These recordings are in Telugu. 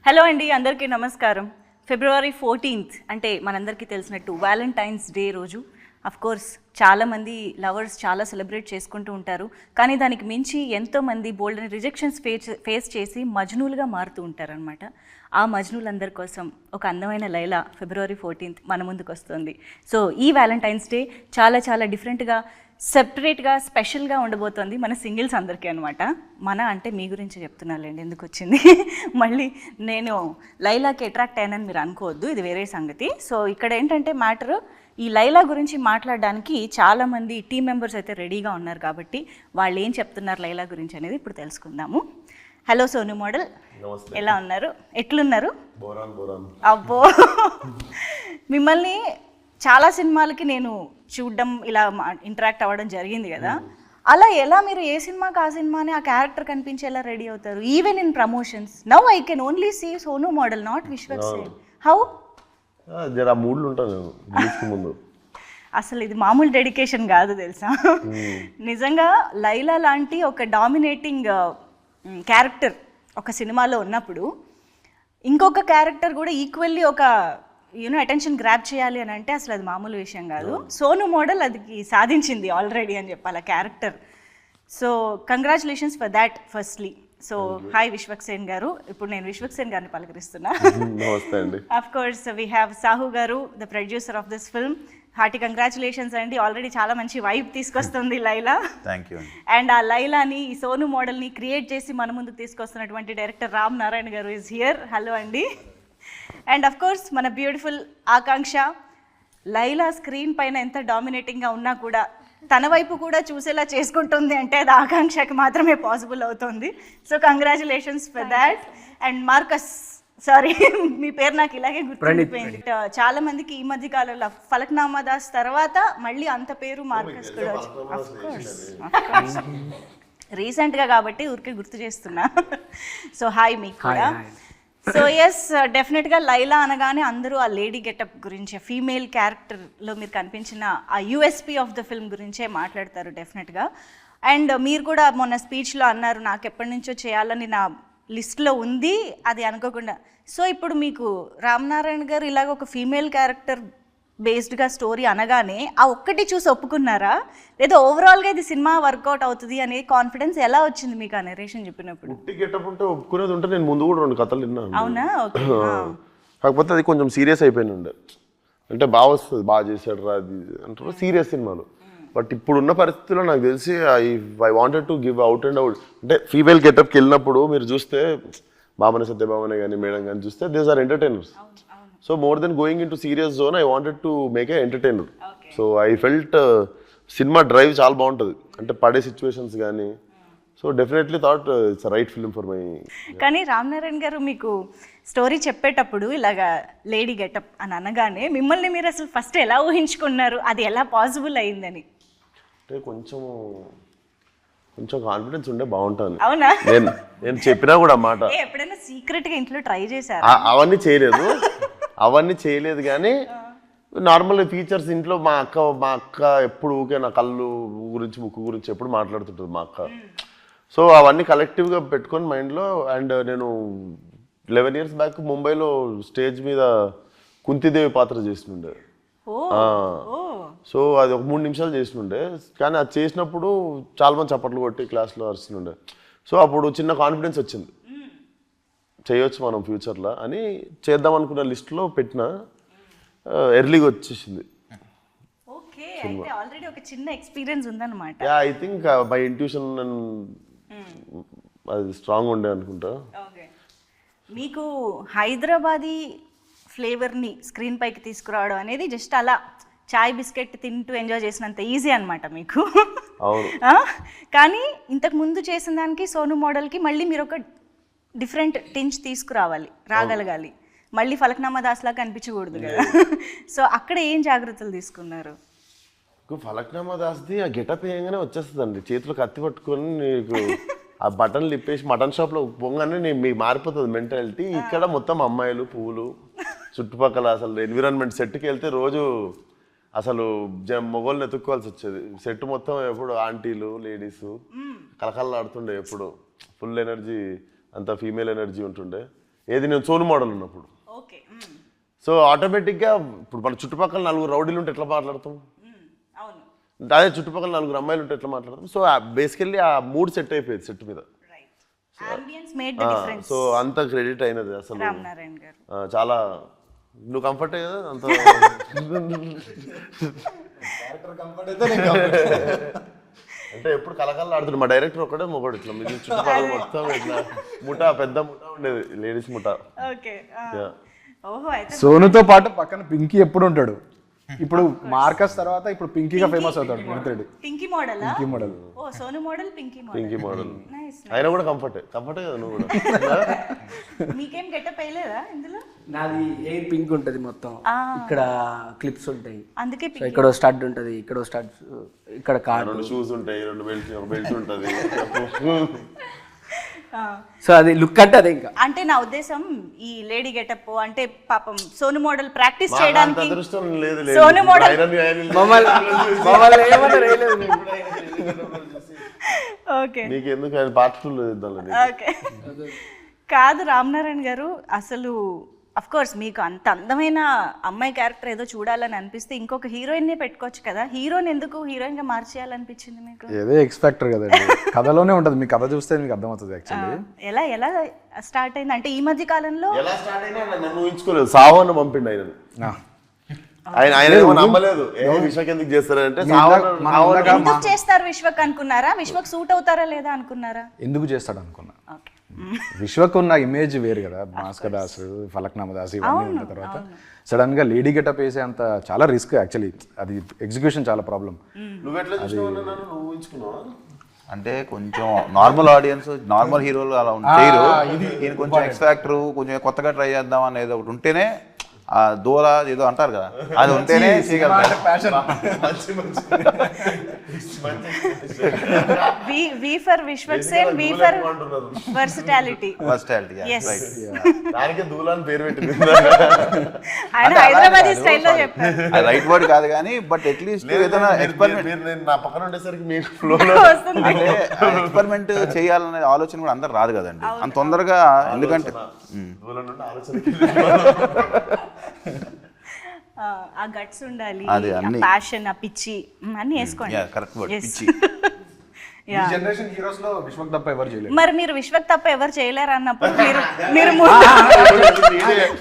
హలో అండి, అందరికీ నమస్కారం. ఫిబ్రవరి 14th అంటే మనందరికీ తెలిసినట్టు వ్యాలంటైన్స్ డే రోజు. అఫ్ కోర్స్ చాలామంది లవర్స్ చాలా సెలబ్రేట్ చేసుకుంటూ ఉంటారు. కానీ దానికి మించి ఎంతోమంది బోల్డ్ అని రిజెక్షన్స్ ఫేస్ చేసి మజ్నూలుగా మారుతూ ఉంటారనమాట. ఆ మజ్నూలందరి కోసం ఒక అందమైన లైలా ఫిబ్రవరి 14th మన ముందుకు వస్తుంది. సో ఈ వ్యాలంటైన్స్ డే చాలా చాలా డిఫరెంట్గా, సెపరేట్గా, స్పెషల్గా ఉండబోతోంది మన సింగిల్స్ అందరికీ అనమాట. మన అంటే మీ గురించి చెప్తున్నాలేండి, ఎందుకు వచ్చింది మళ్ళీ నేను లైలాకి అట్రాక్ట్ అయ్యానని మీరు అనుకోవద్దు, ఇది వేరే సంగతి. సో ఇక్కడ ఏంటంటే మ్యాటర్, ఈ లైలా గురించి మాట్లాడడానికి చాలామంది టీం మెంబర్స్ అయితే రెడీగా ఉన్నారు. కాబట్టి వాళ్ళు ఏం చెప్తున్నారు లైలా గురించి అనేది ఇప్పుడు తెలుసుకుందాము. హలో సోను మోడల్, ఎలా ఉన్నారు? ఎట్లున్నారు? అబ్బో మిమ్మల్ని చాలా సినిమాలకి నేను చూడడం, ఇలా ఇంటరాక్ట్ అవ్వడం జరిగింది కదా. అలా ఎలా మీరు ఏ సినిమాకి ఆ సినిమాని ఆ క్యారెక్టర్ కనిపించేలా రెడీ అవుతారు? Even in promotions now I can only see Sonu model, not Vishwak Sen. How? జరా మూడ్లు ఉంటాను ముందు. అసలు ఇది మామూలు డెడికేషన్ కాదు తెలుసా. నిజంగా లైలా లాంటి ఒక డామినేటింగ్ క్యారెక్టర్ ఒక సినిమాలో ఉన్నప్పుడు ఇంకొక క్యారెక్టర్ కూడా ఈక్వల్లీ ఒక అటెన్షన్ గ్రాప్ చేయాలి అని అంటే అసలు అది మామూలు విషయం కాదు. సోను మోడల్ అది సాధించింది ఆల్రెడీ అని చెప్పాలి ఆ character. So congratulations for that firstly. So hi Vishwak Sen గారు. ఇప్పుడు నేను విశ్వక్ సేన్ గారిని పలకరిస్తున్నా. Of course we have Sahu గారు, the producer of this film. Hearty congratulations అండి, ఆల్రెడీ చాలా మంచి వైబ్ తీసుకొస్తుంది లైలా. Thank you. అండ్ ఆ లైలాని, ఈ సోను మోడల్ని క్రియేట్ చేసి మన ముందుకు తీసుకొస్తున్నటువంటి డైరెక్టర్ రామ్ నారాయణ గారు ఈజ్ హియర్. హలో అండి. అండ్ అఫ్ కోర్స్ మన బ్యూటిఫుల్ ఆకాంక్ష. లైలా స్క్రీన్ పైన ఎంత డామినేటింగ్గా ఉన్నా కూడా తన వైపు కూడా చూసేలా చేసుకుంటుంది అంటే అది ఆకాంక్షకి మాత్రమే పాసిబుల్ అవుతుంది. So congratulations for that. And Marcus, sorry మీ పేరు నాకు ఇలాగే గుర్తుండిపోయింది. చాలా మందికి ఈ మధ్య కాలంలో ఫలక్నామా దాస్ తర్వాత మళ్ళీ అంత పేరు మార్కస్ కూడా వచ్చింది రీసెంట్గా, కాబట్టి ఊరికే గుర్తు చేస్తున్నా. సో హాయ్ మీకు కూడా. సో ఎస్, డెఫినెట్గా లైలా అనగానే అందరూ ఆ లేడీ గెటప్ గురించి, ఫీమేల్ క్యారెక్టర్లో మీరు కనిపించిన ఆ యూఎస్పీ ఆఫ్ ద ఫిల్మ్ గురించే మాట్లాడతారు డెఫినెట్గా. అండ్ మీరు కూడా మొన్న స్పీచ్లో అన్నారు, నాకు ఎప్పటి నుంచో చేయాలని నా లిస్ట్లో ఉంది, అది అనుకోకుండా. సో ఇప్పుడు మీకు రామ్ నారాయణ గారు ఇలాగ ఒక ఫీమేల్ క్యారెక్టర్ బేస్డ్గా స్టోరీ అనగానే ఆ ఒక్కటి చూసి ఒప్పుకున్నారా, లేదా ఓవరాల్గా ఇది సినిమా వర్కౌట్ అవుతుంది అనే కాన్ఫిడెన్స్ ఎలా వచ్చింది మీకు ఆ నెరేషన్ చెప్పినప్పుడు? ఒప్పుకునేది ఉంటే నేను ముందు కూడా 2 కథలు విన్నాను. అవునా? కాకపోతే అది కొంచెం సీరియస్ అయిపోయింది ఉండే. అంటే బాగా వస్తుంది, బాగా చేశాడు రా అది అంటారు సీరియస్ సినిమాలు. బట్ ఇప్పుడున్న పరిస్థితుల్లో నాకు తెలిసి I wanted to give out and out. అంటే ఫీమేల్ గెటప్కి వెళ్ళినప్పుడు మీరు చూస్తే భామన సత్యభామనే కానీ మేడం కానీ చూస్తే these are entertainers. So more than going in to serious zone, I wanted to make a entertainer. So I felt cinema drive చాలా బాగుంటుంది, అంటే పడే సిచ్యువేషన్స్ కానీ. So definitely thought it's right film for my. కానీ రామ్ నారాయణ గారు మీకు స్టోరీ చెప్పేటప్పుడు ఇలాగా లేడీ గెటప్ అని అనగానే మిమ్మల్ని మీరు అసలు ఫస్ట్ ఎలా ఊహించుకున్నారు, అది ఎలా పాసిబుల్ అయిందని? అంటే కొంచెం కాన్ఫిడెన్స్ ఉండే బాగుంటుంది. అవునా? నేను చెప్పినా కూడా మాట ఎప్పుడైనా సీక్రెట్గా ఇంట్లో ట్రై చేశారు? అవన్నీ చేయలేదు కానీ నార్మల్ ఫీచర్స్ ఇంట్లో మా అక్క ఎప్పుడు ఊకే నా కళ్ళు గురించి ముక్కు గురించి ఎప్పుడు మాట్లాడుతుంటుంది మా అక్క. సో అవన్నీ కలెక్టివ్గా పెట్టుకొని మైండ్లో. అండ్ నేను 11 years బ్యాక్ ముంబైలో స్టేజ్ మీద కుంతిదేవి పాత్ర చేస్తుండే. సో అది ఒక 3 నిమిషాలు చేస్తుండే, కానీ అది చేసినప్పుడు చాలా మంది చప్పట్లు కొట్టి క్లాస్లో అరుస్తుండే. సో అప్పుడు చిన్న కాన్ఫిడెన్స్ వచ్చింది, చేయొచ్చు మనం ఫ్యూచర్లో అని. చేద్దాం అనుకున్న లిస్ట్లో పెట్టిన, ఎర్లీగా వచ్చేసింది. ఐ థింక్ బై ఇంట్యూషన్ అది స్ట్రాంగ్ ఉండే అనుకుంటా. మీకు హైదరాబాదీ ఫ్లేవర్ని స్క్రీన్ పైకి తీసుకురావడం అనేది జస్ట్ అలా చాయ్ బిస్కెట్ తింటూ ఎంజాయ్ చేసినంత ఈజీ అనమాట మీకు. కానీ ఇంతకు ముందు చేసిన దానికి సోను మోడల్కి మళ్ళీ మీరు ఒక డిఫరెంట్ టించ్ రాగలగాలి. మళ్ళీ ఫలక్నామా దాస్లా కనిపించకూడదు కదా. సో అక్కడ ఏం జాగ్రత్తలు తీసుకున్నారు? ఫలక్నామా దాస్ది ఆ గెటప్ వేయగానే వచ్చేస్తుందండి, చేతిలో కత్తి పట్టుకొని నీకు ఆ బటన్లు ఇప్పేసి మటన్ షాప్లో పోగానే మీకు మారిపోతుంది మెంటాలిటీ. ఇక్కడ మొత్తం అమ్మాయిలు, పువ్వులు, చుట్టుపక్కల అసలు ఎన్విరాన్మెంట్. సెట్కి వెళ్తే రోజు అసలు మొగోళ్ళని ఎత్తుక్కోవాల్సి వచ్చేది. సెట్ మొత్తం ఎప్పుడు ఆంటీలు, లేడీస్ కలకల్లాడుతుండే, ఎప్పుడు ఫుల్ ఎనర్జీ, అంత ఫీమేల్ ఎనర్జీ ఉంటుండే. ఏది నేను సోను మోడల్ ఉన్నప్పుడు. ఓకే. సో ఆటోమేటిక్గా ఇప్పుడు మన చుట్టుపక్కల 4 రౌడీలు ఉంటే ఎట్లా మాట్లాడతాం, అవును. అదే చుట్టుపక్కల 4 అమ్మాయిలు ఉంటే ఎట్లా మాట్లాడతాం. సో బేసికల్లీ ఆ మూడ్ సెట్ అయిపోయింది సెట్ మీద. సో అంత క్రెడిట్ అయినది అసలు రామనారాయణ గారు. చాలా నువ్వు కంఫర్టే కదా అంత. అంటే ఎప్పుడు కలకల్లా ఆడుతుంది మా డైరెక్టర్ ఒక్కడే మొగడు, ఇట్లా మీ చుట్టుపక్కల మొత్తం ఇట్లా ముఠా, పెద్ద ముఠా ఉండేది, లేడీస్ ముఠా. సోనుతో పాటు పక్కన పింకీ ఎప్పుడు ఉంటాడు. ఇప్పుడు మార్కస్ తర్వాత ఇప్పుడు పింకీగా ఫేమస్ అవుతాడు మిత్రుడు. పింకీ మోడల్. పింకీ మోడల్. ఓ సోను మోడల్, పింకీ మోడల్. ఆయన కూడా కంఫర్టే కదా నువ్వు కూడా. మీకేం గెటప్ వేయలేదా ఇందులో? నాది ఎయిర్ పింక్ ఉంటది మొత్తం, ఇక్కడ క్లిప్స్ ఉంటాయి, అందుకే ఇక్కడ స్టడ్ ఉంటది, ఇక్కడ స్టడ్, ఇక్కడ కార్, 2 షూస్ ఉంటాయి, 2 బెల్ట్ ఉంటది. సో అది లుక్ అంటే అదే. ఇంకా అంటే నా ఉద్దేశం ఈ లేడీ గెటప్ అంటే పాపం సోను మోడల్ ప్రాక్టీస్ చేయడానికి సోను మోడల్ ఓకే కాదు రామనారాయణ గారు. అసలు అఫ్ కోర్స్ మీకు అంత అందమైన అమ్మాయి క్యారెక్టర్ ఏదో చూడాలని అనిపిస్తే ఇంకొక హీరోయిన్ నే పెట్టుకోవచ్చు కదా. హీరోయిన్ ఎందుకు హీరోయిన్ గా మార్చేయాలనిపించింది మీకు? ఏదో ఎక్స్పెక్టర్ కదండి, కథలోనే ఉంటది, మీకు కథ చూస్తే మీకు అర్థమవుతుంది. యాక్చువల్లీ ఎలా స్టార్ట్ అయింది అంటే ఈ మధ్య కాలంలో ఎలా స్టార్ట్ అయినా నన్ను ఊహించుకోలేదు. సావన్న పంపిండు ఆయన నమ్మలేదు. విశ్వక్ ఎందుకు చేస్తారంటే ఎందుకు చేస్తారు విశ్వక్ అనుకున్నారా? విశ్వక్ సూట్ అవుతారా లేదా అనుకున్నారా? ఎందుకు చేస్తాడు అనుకున్నా. విశ్వక్ ఉన్న ఇమేజ్ వేరు కదా, భాస్కర్ దాస్, ఫలక్నామా దాస్ ఇవన్నీ ఉన్న తర్వాత సడన్ గా లేడీ గెటప్ వేసే అంత చాలా రిస్క్. యాక్చువల్లీ అది ఎగ్జిక్యూషన్ చాలా ప్రాబ్లం. అంటే కొంచెం నార్మల్ ఆడియన్స్, నార్మల్ హీరోలు అలా చేయరు. ఈయన కొంచెం ఎక్స్ ఫ్యాక్టర్, కొంచెం కొత్తగా ట్రై చేద్దాం అనేది ఒకటి ఉంటేనే, ఆ దూల ఏదో అంటారు కదా, అది ఉంటేనే V for Vishwak Sen, V for versatility. దానికి దూలాన్ని పేరు పెట్టింది ఆయన హైదరాబాదీ స్టైల్లో చెప్పారు. అది రైట్ వర్డ్ కాదు కానీ, బట్ అట్లీస్ట్ ఏదైనా ఎక్స్పెరిమెంట్ నా పక్కన ఉండేసరికి మీకు ఫ్లోలో అంటే ఎక్స్పెరిమెంట్ చేయాలనే ఆలోచన కూడా అందరు రాదు కదండి అంత తొందరగా. ఎందుకంటే ఆ గట్స్ ఉండాలి, ప్యాషన్, ఆ పిచ్చి అన్ని వేసుకోండి. కరెక్ట్ వర్డ్, పిచ్చి. జనరేషన్ హీరోస్ లో విశ్వక్ తప్ప ఎవరు చేయలేరు. మరి మీరు విశ్వక్ తప్ప ఎవరు చేయలేరు అన్నప్పుడు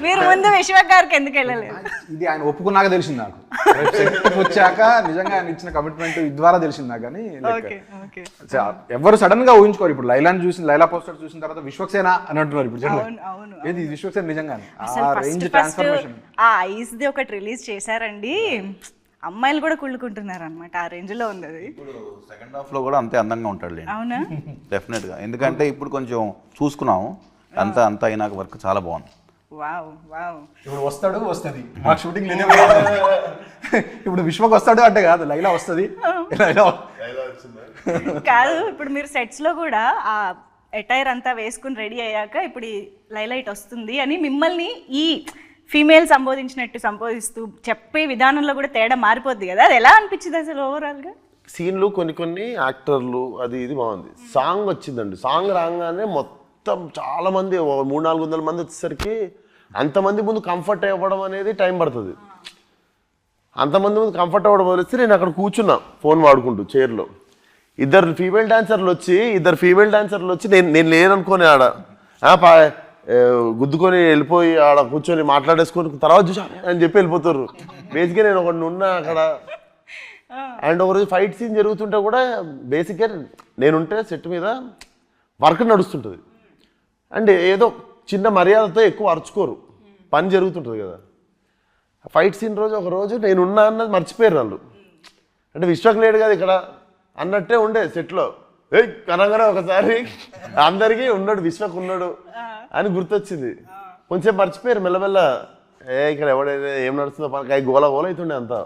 మీరు ముందు విశ్వక్ గారికి ఎందుకు వెళ్ళలేదు? ఇది ఆయన ఒప్పుకున్నాక తెలిసింది నాకు. వచ్చాక నిజంగా ఆయన ఇచ్చిన కమిట్మెంట్ ద్వారా తెలిసింది నాకు. కానీ ఎవరు సడన్ గా ఊహించుకోరు. ఇప్పుడు లైలా పోస్టర్ చూసిన తర్వాత విశ్వక్సేన అని అంటున్నారు ఇప్పుడు. ఏది విశ్వక్సేన నిజంగానే ఆ రేంజ్ ట్రాన్స్ఫర్మేషన్. ఆ ఐస్ ది ఒకటి రిలీజ్ చేశారండి, అమ్మాయిలు కూడా కుళ్ళుకుంటున్నారు అనమాట. ఆ రేంజ్ లో ఉంది అది. ఇప్పుడు సెకండ్ హాఫ్ లో కూడా అంతే అందంగా ఉంటాడు. అవునా? డెఫినెట్ గా. ఎందుకంటే ఇప్పుడు కొంచెం చూసుకున్నాము, అంతా అయినాక వర్క్ చాలా బాగుంది. Wow wow. ఇప్పుడు వస్తుంది మా షూటింగ్ లేదు. ఇప్పుడు విశ్వక్ వస్తాడు అంటే కాదు, లైలా వస్తుంది. కాదు, ఇప్పుడు మీరు సెట్స్ లో కూడా ఆ అటైర్ అంతా వేసుకుని రెడీ అయ్యాక ఇప్పుడు ఈ లైలైట్ వస్తుంది అని మిమ్మల్ని ఈ ఫీమేల్ సంబోధిస్తూ చెప్పే విధానంలో కూడా తేడా మారిపోద్ది కదా. అది ఎలా అనిపించింది అసలు ఓవరాల్ గా? సీన్లు కొన్ని యాక్టర్లు అది ఇది బాగుంది. సాంగ్ వచ్చిందండి, సాంగ్ రాగానే మొత్తం చాలా మంది 300-400 మంది వచ్చేసరికి అంతమంది ముందు కంఫర్ట్ అవ్వడం అనేది టైం పడుతుంది. అంతమంది ముందు కంఫర్ట్ అవ్వడం వదిలేస్తే నేను అక్కడ కూర్చున్నా ఫోన్ వాడుకుంటూ చైర్లో. ఇద్దరు ఫీమేల్ డాన్సర్లు వచ్చి నేను లేననుకోని ఆడ గుద్దుకొని వెళ్ళిపోయి ఆడ కూర్చొని మాట్లాడేసుకొని తర్వాత చూసా అని చెప్పి వెళ్ళిపోతారు. బేసిక్గా నేను ఒకటి ఉన్నా అక్కడ. అండ్ ఒకరోజు ఫైట్ సీన్ జరుగుతుంటే కూడా బేసిక్గా నేనుంటే సెట్ మీద వర్క్ నడుస్తుంటుంది. అండ్ ఏదో చిన్న మర్యాదతో ఎక్కువ అరుచుకోరు, పని జరుగుతుంటుంది కదా. ఫైట్ సీన్ రోజు ఒకరోజు నేనున్నా అన్నది మర్చిపోయారు వాళ్ళు. అంటే విశ్వక్ లేడు కదా ఇక్కడ అన్నట్టే ఉండే సెట్లో. కనగానే ఒకసారి అందరికీ ఉన్నాడు, విశ్వక్ ఉన్నాడు అని గుర్తొచ్చింది. కొంచెం మర్చిపోయారు మెల్లమెల్ల. ఇక్కడ ఎవడైతే ఏం నడుస్తుందో గోల అవుతుండే అంతా.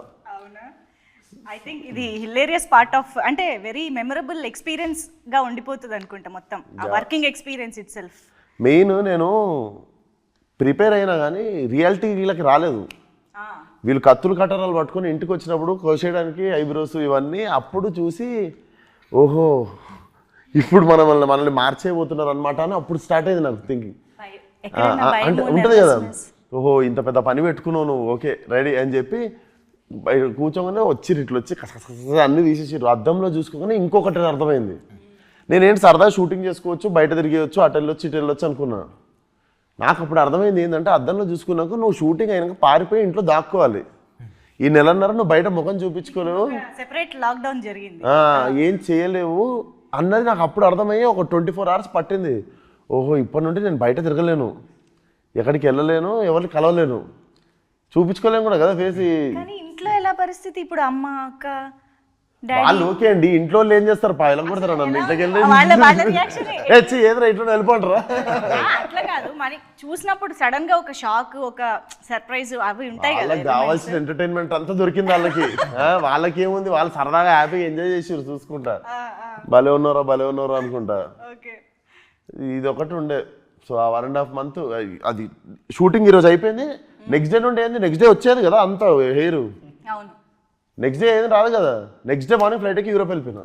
ఐ థింక్ ఇది హిలేరియస్ పార్ట్ ఆఫ్, అంటే వెరీ మెమరబుల్ ఎక్స్పీరియన్స్ గా ఉండిపోతుంది అనుకుంటా మొత్తం ఆ working experience it self. Main నేను ప్రిపేర్ అయినా కానీ రియాలిటీ వీళ్ళకి రాలేదు. వీళ్ళు కత్తులు కట్టరాలు పట్టుకొని ఇంటికి వచ్చినప్పుడు కోసేయడానికి ఐబ్రోస్ ఇవన్నీ అప్పుడు చూసి ఓహో ఇప్పుడు మనల్ని మార్చేయబోతున్నారు అనమాట అని అప్పుడు స్టార్ట్ అయింది నాకు థింకింగ్. అంటే ఉంటుంది కదా, ఓహో ఇంత పెద్ద పని పెట్టుకున్నావు నువ్వు, ఓకే రెడీ అని చెప్పి బయట కూర్చోగానే వచ్చిర్రు, ఇట్లా వచ్చి కసకస అన్ని తీసేసారు. అద్దంలో చూసుకోగానే ఇంకొకటి అర్థమైంది, నేనేంటి సరదా షూటింగ్ చేసుకోవచ్చు, బయట తిరిగేయచ్చు, అటు వెళ్ళొచ్చు ఇటు వెళ్ళొచ్చు అనుకున్నా. నాకు అప్పుడు అర్థమైంది ఏంటంటే అద్దంలో చూసుకున్నాక నువ్వు షూటింగ్ అయినాక పారిపోయి ఇంట్లో దాక్కోవాలి. ఈ నెలన్నర నువ్వు బయట ముఖం చూపించుకోలేవు, సెపరేట్ లాక్డౌన్ జరిగింది, ఏం చేయలేవు అన్నది నాకు అప్పుడు అర్థమయ్యి ఒక 24 hours పట్టింది. ఓహో ఇప్పటి నుండి నేను బయట తిరగలేను, ఎక్కడికి వెళ్ళలేను, ఎవరిని కలవలేను, చూపించుకోలేము కూడా కదా ఫేస్. కానీ ఇంట్లో ఎలా పరిస్థితి ఇప్పుడు, అమ్మ అక్క వాళ్ళు ఓకే అండి, ఇంట్లో వాళ్ళు ఏం చేస్తారు, పాయలం కొడతారా నన్ను, ఇంట్లోకి వాళ్ళ రియాక్షన్ ఏదైనా ఇంట్లో వెళ్ళిపోంటారా. అట్లా కాదు మరి, చూసినప్పుడు సడన్ గా ఒక షాక్, ఒక సర్ప్రైజ్ అవి ఉంటాయి కదా. వాళ్ళకి కావాల్సిన ఎంటర్టైన్మెంట్ అంతా దొరికింది వాళ్ళకి. వాళ్ళకి ఏముంది, వాళ్ళు సరదాగా హ్యాపీగా ఎంజాయ్ చేసారు చూసుకుంటా, భలే ఉన్నారా అనుకుంటా. ఇది ఒకటి ఉండే. సో ఆ 1.5 months అది షూటింగ్ ఈరోజు అయిపోయింది, నెక్స్ట్ డే నుండి ఏంది, నెక్స్ట్ డే వచ్చేది కదా అంత హెయిర్, అవును నెక్స్ట్ డే ఏది రాదు కదా. నెక్స్ట్ డే మార్నింగ్ ఫ్లైట్కి యూరోప్ వెళ్ళిపోయినా,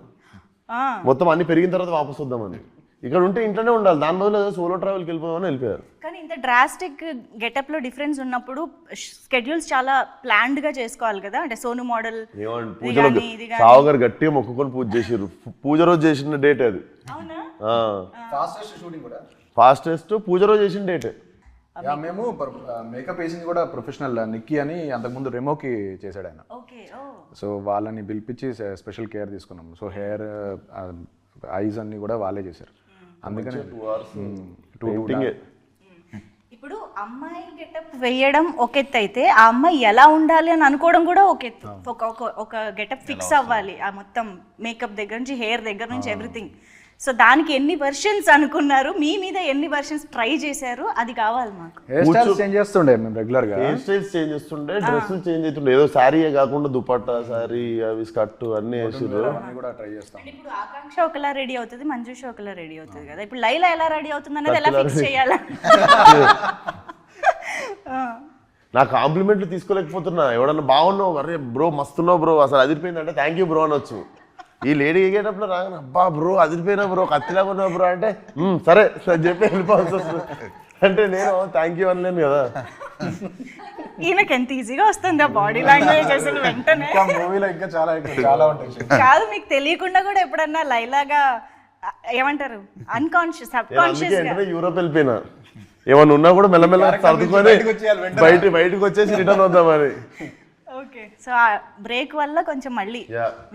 మొత్తం అన్ని పెరిగిన తర్వాత వాపస్ వద్దామని. ఇక్కడ ఉంటే ఇంట్లోనే ఉండాలి, దాని బదులు సోలో ట్రావెల్కి వెళ్ళిపోదామని వెళ్ళిపోయారు. కానీ ఇంత డ్రాస్టిక్ గెటప్ లో డిఫరెన్స్ ఉన్నప్పుడు స్కెడ్యూల్స్ చాలా ప్లాన్డ్ గా చేసుకోవాలి కదా. అంటే సోను మోడల్ పూజలో సావుగారు గట్టిగా మొక్కుకొని పూజ చేసారు. పూజ రోజు చేసిన డేట్ అది, ఫాస్టెస్ట్ పూజ రోజు చేసిన డేట్. మేము మేకప్ వేసింది కూడా ప్రొఫెషనల్ నిక్కీ అని, అంతకుముందు రెమోకి చేశాడు ఆయన. సో వాళ్ళని పిలిపించి స్పెషల్ కేర్ తీసుకున్నాం. సో హెయిర్ ఐస్ అన్ని కూడా వాళ్ళే చేశారు. అందుకని 2 hours ఇప్పుడు అమ్మాయి గెటప్ వేయడం ఒక ఎత్తు అయితే, ఆ అమ్మాయి ఎలా ఉండాలి అని అనుకోవడం కూడా ఒక ఎత్తు. ఒక గెటప్ ఫిక్స్ అవ్వాలి, ఆ మొత్తం మేకప్ దగ్గర నుంచి హెయిర్ దగ్గర నుంచి ఎవ్రీథింగ్. సో దానికి ఎన్ని వర్షన్స్ అనుకున్నారు, మీ మీద ఎన్ని వర్షన్స్ ట్రై చేశారు, అది కావాలి మాకు. హెయిర్ స్టైల్స్ చేంజ్ చేస్తుండే మేము రెగ్యులర్ గా, హెయిర్ స్టైల్స్ చేంజ్ చేస్తుండే, డ్రెస్సులు చేంజ్ అవుతుండే. ఏదో శారీయే కాకుండా దుపట్టా, శారీ, అవి స్కర్ట్ అన్ని వేసారు. కూడా ట్రై చేస్తాం. ఇప్పుడు ఆకాంక్ష ఒకలా రెడీ అవుతుంది, మంజుష ఒకలా రెడీ అవుతుంది కదా. ఇప్పుడు లైలా ఎలా రెడీ అవుతుంది అనేది ఎలా ఫిక్స్ చేయాలి? నా కాంప్లిమెంట్లు తీసుకోలేకపోతున్నా. ఎవడన్నా బాగున్నావు, అరే బ్రో మస్తున్నావు బ్రో, అసలు అదిరిపోయిందంటే థ్యాంక్ యూ బ్రో అనొచ్చు. ఈ లేడీ ఎగేటప్పుడు రాగానే అబ్బా బ్రో అదిరిపోయినా బ్రో, కత్తిలాగా ఉన్నావు బ్రో అంటే సరే అని చెప్పి వెళ్ళిపోవాల్సి వస్తుంది. అంటే నేను థ్యాంక్ యూ అనలేను కదా. ఈయనకి ఎంత ఈజీగా వస్తుంది ఆ బాడీ లాంగ్వేజ్ అసలు వెంటనే. మూవీలో ఇంకా చాలా ఉంటాయి. కాదు, మీకు తెలియకుండా కూడా ఎప్పుడన్నా లైలాగా ఏమంటారు అన్కాన్షియస్ సబ్ కాన్షియస్ గా యూరోప్ వెళ్ళిపోయినా, ఏమన్నా ఉన్నా కూడా మెల్లమెల్ల సర్దుకొని బయటకు వచ్చేసి రిటర్న్ వద్దామని. ఓకే, సో ఆ బ్రేక్ వల్ల కొంచెం మళ్ళీ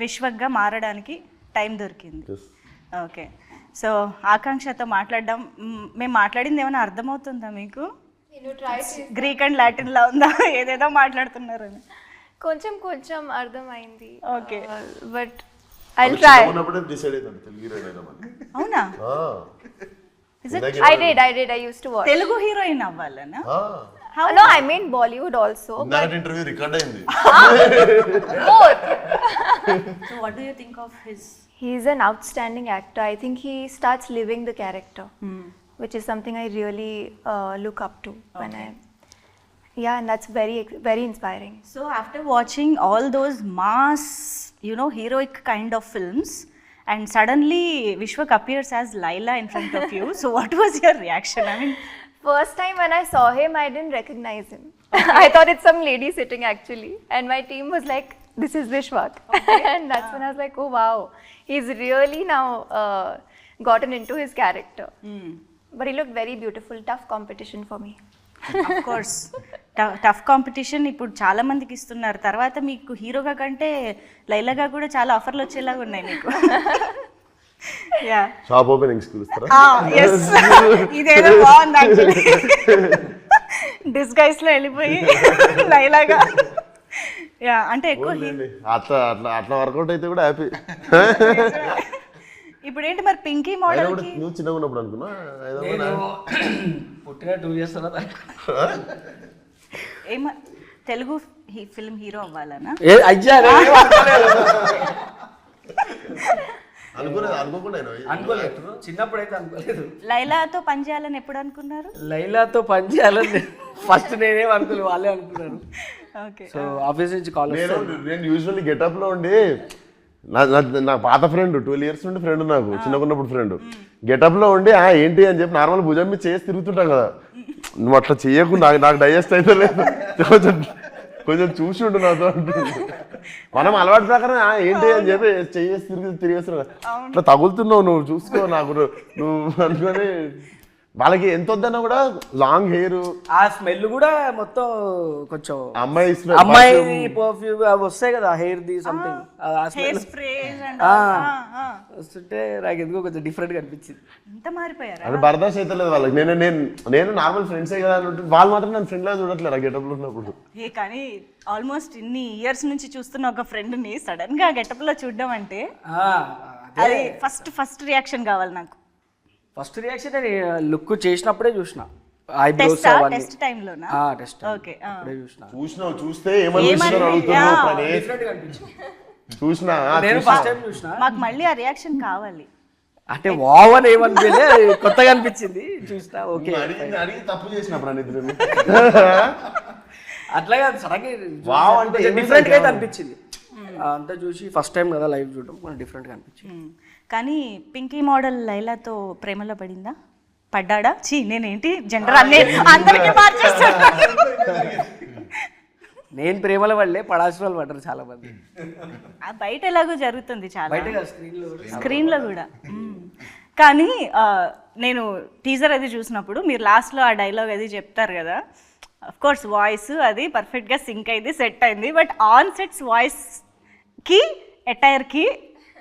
విశ్వక్గా మారడానికి టైం దొరికింది. ఓకే, సో ఆకాంక్షతో మాట్లాడడం, మేము మాట్లాడింది ఏమైనా అర్థమవుతుందా మీకు? గ్రీక్ అండ్ లాటిన్ లా ఉందా, ఏదేదో మాట్లాడుతున్నారని? కొంచెం కొంచెం అర్థమైంది. Okay, but I try. అవునా? I used to watch. Telugu heroine అవ్వాలనా? No, I mean Bollywood also. Interview record అయింది. Both. So what do you think of his? He's an outstanding actor. I think he starts living the character, which is something I really look up to when and that's very inspiring. So after watching all those mass, heroic kind of films, and suddenly Vishwak appears as Laila in front of you, so what was your reaction? I mean, First time when I saw him, I didn't recognize him. I thought it's some lady sitting actually. And my team was like, this is Vishwak. And that's when I was like, oh wow, he's really now gotten into his character. But he looked very beautiful. Tough competition for me. of course, tough competition ఇప్పుడు చాలా మందికి ఇస్తున్నారు. తర్వాత మీకు హీరోగా కంటే లైలాగా కూడా చాలా ఆఫర్లు వచ్చేలాగా ఉన్నాయి మీకు. షాప్ ఓపెనింగ్స్ పిలుస్తారా? ఇదేదో బాగుంది యాక్చువల్లీ, డిస్గైస్ లో వెళ్ళిపోయి లైలాగా. అంటే ఎక్కువ అట్లా వర్కౌట్ అయితే కూడా హ్యాపీ. ఇప్పుడు ఏంటి మరి పింకీ మోడల్ కి? నువ్వు చిన్నగా ఉన్నప్పుడు అనుకున్నా పుట్టిన 2 years తర్వాత తెలుగు ఫిల్మ్ హీరో అవ్వాలనా? అనుకోలేదు, చిన్నప్పుడు అయితే అనుకోలేదు. లైలాతో పని చేయాలని ఎప్పుడు అనుకున్నారు? లైలాతో పని చేయాలని ఫస్ట్ నేనేం అనుకోలేదు, వాళ్ళే అనుకున్నాను. ఓకే, సో ఆఫీస్ నుంచి కాల్. నేను యూజువల్లీ గెటప్ లో ఉండి, నా పాత ఫ్రెండ్ 12 years నుండి ఫ్రెండ్, నాకు చిన్నకున్నప్పుడు ఫ్రెండ్, గెటప్ లో ఉండి ఏంటి అని చెప్పి నార్మల్ భుజం మీద చేసి తిరుగుతుంటాం కదా, నువ్వు అట్లా చెయ్యకు, నాకు డైజెస్ట్ అయితే లేదు, కొంచెం చూసి ఉండు నాతో అంటుంది. మనం అలవాటు ప్రకారం ఏంటి అని చెప్పి తిరిగేస్తున్నావు, అట్లా తగులుతున్నావు, నువ్వు చూసుకో నాకు నువ్వు అనుకొని. వాళ్ళకి ఎంత వద్దన్నా కూడా లాంగ్ హెయిర్, ఆ స్మెల్ కూడా మొత్తం కొంచెం అమ్మాయి పర్ఫ్యూమ్ అవి వస్తాయి కదా, హెయిర్ ది సంథింగ్ ఆ స్మెల్ వస్తుంటే నాకు ఎందుకో కొంచెం డిఫరెంట్ గా అనిపించింది. ఎంత మారిపోయారా? అంటే బర్దాష్ అయితే లేదు వాళ్ళకి. నేను నార్మల్ ఫ్రెండ్సే కదా అని వాళ్ళు మాత్రం నన్ను ఫ్రెండ్ లాగా చూడట్లేదు ఆ గెటప్లో ఉన్నప్పుడు. కానీ ఆల్మోస్ట్ ఇన్ని ఇయర్స్ నుంచి చూస్తున్న ఒక ఫ్రెండ్ని సడన్ గా గెటప్ లో చూడడం అంటే అది ఫస్ట్ రియాక్షన్ కావాలి నాకు. ఫస్ట్ రియాక్షన్ లుక్ చేసినప్పుడే చూసిన, ఐబ్రోస్ అవన్నీ టెస్ట్ టైంలోనా? టెస్ట్ ఓకే, అప్పుడే చూసిన. చూస్తే ఏమనిపిస్తుందో అడుగుతున్నావు. చూసినా నేను ఫస్ట్ టైం చూసిన, మాకు మళ్ళీ ఆ రియాక్షన్ కావాలి. అంటే వావ్ అని ఏమనిపించలే, కొత్తగా అనిపించింది చూసిన. ఓకే అడిగి తప్పు చేసినప్పుడు అనిద్దాం అట్లాగే సడన్గా వావ్ అంటే డిఫరెంట్ గా అయితే అనిపించింది. అంతా చూసి ఫస్ట్ టైం కదా లైవ్ చూడడం, కొంచెం డిఫరెంట్ గా అనిపించింది. కానీ పింకీ మోడల్ లైలాతో ప్రేమలో పడిందా? పడ్డాడా? నేనేంటి జెండర్ అందరికీ మార్చేస్తాను. నేను ప్రేమల వల్లే పడాల్సిన వాళ్ళు పడ్డారు చాలా మంది. బయట ఎలాగో జరుగుతుంది చాలా, బయట స్క్రీన్లో కూడా. కానీ నేను టీజర్ అది చూసినప్పుడు మీరు లాస్ట్లో ఆ డైలాగ్ అది చెప్తారు కదా, అఫ్ కోర్స్ వాయిస్ అది పర్ఫెక్ట్గా సింక్ అయింది, సెట్ అయింది. బట్ ఆన్ సెట్స్ వాయిస్కి అటైర్కి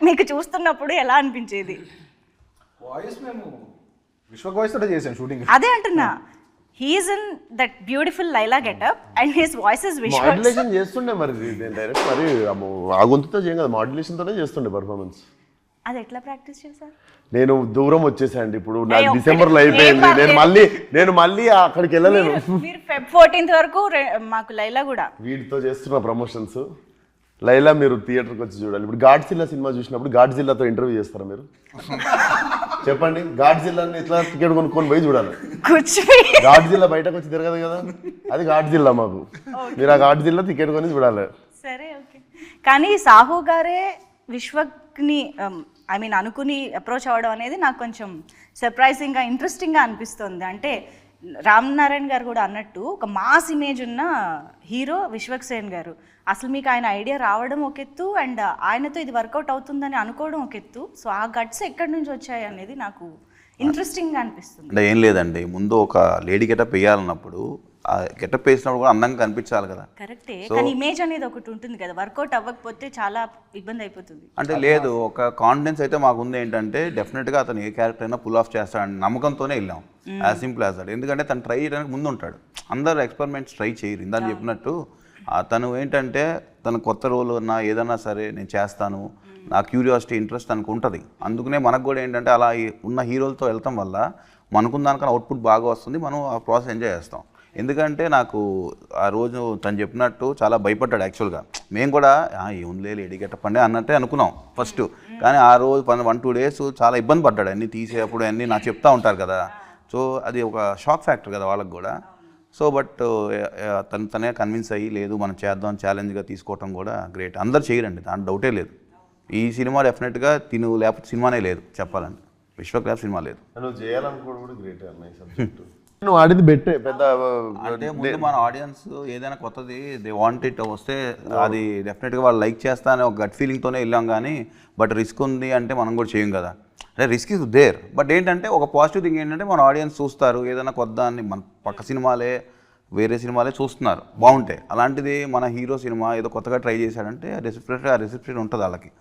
మీకు చూస్తున్నప్పుడు ఎలా అనిపించేది? వాయిస్ మేము విశ్వక్ వాయిస్ తోటే చేసాం షూటింగ్. అదే అంటున్నా, he's in that beautiful Laila getup and his voice is Vishwak. Modulation చేస్తుండే మరి డైరెక్ట్, మరి ఆ గొంతుతో చేయం కదా, మాడ్యులేషన్ తోనే చేస్తుండే పర్ఫార్మెన్స్. అది ఎట్లా ప్రాక్టీస్ చేశారు? నేను దూరం వచ్చేసాండి, ఇప్పుడు నాకు డిసెంబర్లో అయిపోయింది, నేను మళ్ళీ అక్కడికి వెళ్ళలేను. మీరు Feb 14th వరకు మాకు లైలా కూడా వీటితో చేస్తున్న ప్రమోషన్స్. లైలా మీరు థియేటర్కి వచ్చి చూడాలి. ఇప్పుడు గాడ్జిల్లా సినిమా చూసినప్పుడు గాడ్జిల్లాతో ఇంటర్వ్యూ చేస్తారా మీరు? చెప్పండి, గాడ్జిల్లాని ఇట్లా టికెట్ కొనుక్కొని పోయి చూడాలి. గాడ్జిల్లా బయటకు వచ్చి తిరగదు కదా, అది గాడ్జిల్లా మాకు. మీరు ఆ గాడ్జిల్లా టికెట్ కొని చూడాలి. సరే, ఓకే. కానీ సాహు గారే విశ్వక్ని అనుకుని అప్రోచ్ అవ్వడం అనేది నాకు కొంచెం సర్ప్రైజింగ్గా, ఇంట్రెస్టింగ్గా అనిపిస్తుంది. అంటే రామ్ నారాయణ గారు కూడా అన్నట్టు ఒక మాస్ ఇమేజ్ ఉన్న హీరో విశ్వక్ సేన్ గారు. అసలు మీకు ఆయన ఐడియా రావడం ఒక ఎత్తు, అండ్ ఆయనతో ఇది వర్కౌట్ అవుతుందని అనుకోవడం ఒక ఎత్తు. సో ఆ గట్స్ ఎక్కడి నుంచి వచ్చాయి అనేది నాకు ఇంట్రెస్టింగ్గా అనిపిస్తుంది. అంటే ఏం లేదండి, ముందు ఒక లేడీ గెటప్ వేయాలన్నప్పుడు ఆ గెటప్ వేసినప్పుడు కూడా అందంగా కనిపించాలి కదా. కరెక్టే, కానీ ఇమేజ్ అనేది ఒకటి ఉంటుంది కదా, వర్కౌట్ అవ్వకపోతే చాలా ఇబ్బంది అయిపోతుంది. అంటే లేదు, ఒక కాన్ఫిడెన్స్ అయితే మాకు ఉంది ఏంటంటే డెఫినెట్గా అతను ఏ క్యారెక్టర్ అయినా పుల్ ఆఫ్ చేస్తాడని నమ్మకంతోనే వెళ్ళాం. As simple as that. ఎందుకంటే తను ట్రై చేయడానికి ముందు ఉంటాడు, అందరు ఎక్స్పెరిమెంట్స్ ట్రై చేయరు. ఇందాక చెప్పినట్టు తను ఏంటంటే తను కొత్త రోల్ ఉన్నా ఏదన్నా సరే నేను చేస్తాను, నా క్యూరియాసిటీ ఇంట్రెస్ట్ తనకు ఉంటుంది. అందుకనే మనకు కూడా ఏంటంటే అలా ఉన్న హీరోలతో వెళ్తాం వల్ల మనకున్న దానికన్నా అవుట్పుట్ బాగా వస్తుంది, మనం ఆ ప్రాసెస్ ఎంజాయ్ చేస్తాం. ఎందుకంటే నాకు ఆ రోజు తను చెప్పినట్టు చాలా భయపడ్డాడు యాక్చువల్గా. మేము కూడా ఏముందిలే లేడీ గెటప్ అండి అన్నట్టే అనుకున్నాం ఫస్ట్. కానీ ఆ రోజు 1-2 days చాలా ఇబ్బంది పడ్డాడు, అన్నీ తీసేటప్పుడు అన్నీ నాకు చెప్తా ఉంటారు కదా. సో అది ఒక షాక్ ఫ్యాక్టర్ కదా వాళ్ళకి కూడా. సో బట్ తనే కన్విన్స్ అయ్యి లేదు మనం చేద్దాం, ఛాలెంజ్గా తీసుకోవటం కూడా గ్రేట్. అందరు చేయరండి, దాంట్లో డౌటే లేదు. ఈ సినిమా డెఫినెట్గా తిను లేకపోతే సినిమానే లేదు చెప్పాలంటే, విశ్వక్ లేకపోతే సినిమా లేదు. నువ్వు చేయాలనుకోవడం కూడా గ్రేట్ అన్నయ్య సబ్జెక్ట్. నువ్వు ఆడింది బెట్టే పెద్ద అంటే ముందు మన ఆడియన్స్ ఏదైనా కొత్తది దే వాంట్ ఇట్ వస్తే అది డెఫినెట్గా వాళ్ళు లైక్ చేస్తా అనే ఒక గట్ ఫీలింగ్తోనే వెళ్ళాం. కానీ బట్ రిస్క్ ఉంది అంటే మనం కూడా చేయం కదా. అంటే రిస్క్ ఇస్ దేర్. బట్ ఏంటంటే ఒక పాజిటివ్ థింగ్ ఏంటంటే మన ఆడియన్స్ చూస్తారు, ఏదైనా కొత్త అని మన పక్క సినిమాలే వేరే సినిమాలే చూస్తున్నారు బాగుంటాయి. అలాంటిది మన హీరో సినిమా ఏదో కొత్తగా ట్రై చేశాడంటే రిసెప్షన్ ఉంటుంది వాళ్ళకి,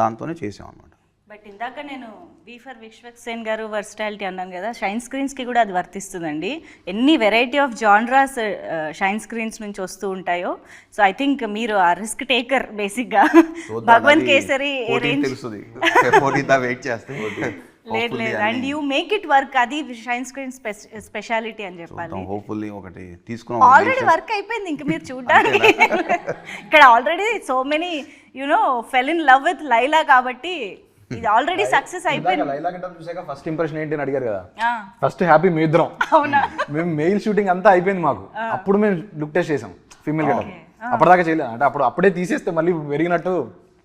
దాంతోనే చేసాం అనమాట. బట్ ఇందాక నేను వి ఫర్ విశ్వక్ సేన్ గారు వర్స్టాలిటీ అన్నాను కదా, షైన్ స్క్రీన్స్కి కూడా అది వర్తిస్తుందండి. ఎన్ని variety of genres shine screens నుంచి వస్తూ ఉంటాయో. సో ఐ థింక్ మీరు ఆ రిస్క్ టేకర్ బేసిక్గా. భగవంత్ కేసరి లేదు లేదు, and you make it work. అది షైన్ స్క్రీన్ స్పెషాలిటీ అని చెప్పాలి. హోప్ఫుల్లీ ఒకటి తీసుకున్నాం, ఆల్రెడీ వర్క్ అయిపోయింది, ఇంకా మీరు చూడడానికి. ఇక్కడ already so many you know fell in love with Laila, కాబట్టి ఇది ఆల్రెడీ సక్సెస్ అయిపోయింది. లైలా గెటప్ చూసాక ఫస్ట్ ఇంప్రెషన్ ఏంటి అని అడిగారు కదా, ఫస్ట్ హ్యాపీ మీ ఇద్దరం. అవునా? మేము మెయిల్ షూటింగ్ అంతా అయిపోయింది మాకు, అప్పుడు మేము లుక్ టెస్ట్ చేసాం ఫీమేల్ గెటప్. అప్పటిదాకా చేయలేదు, అంటే అప్పుడే తీసేస్తే మళ్ళీ పెరిగినట్టు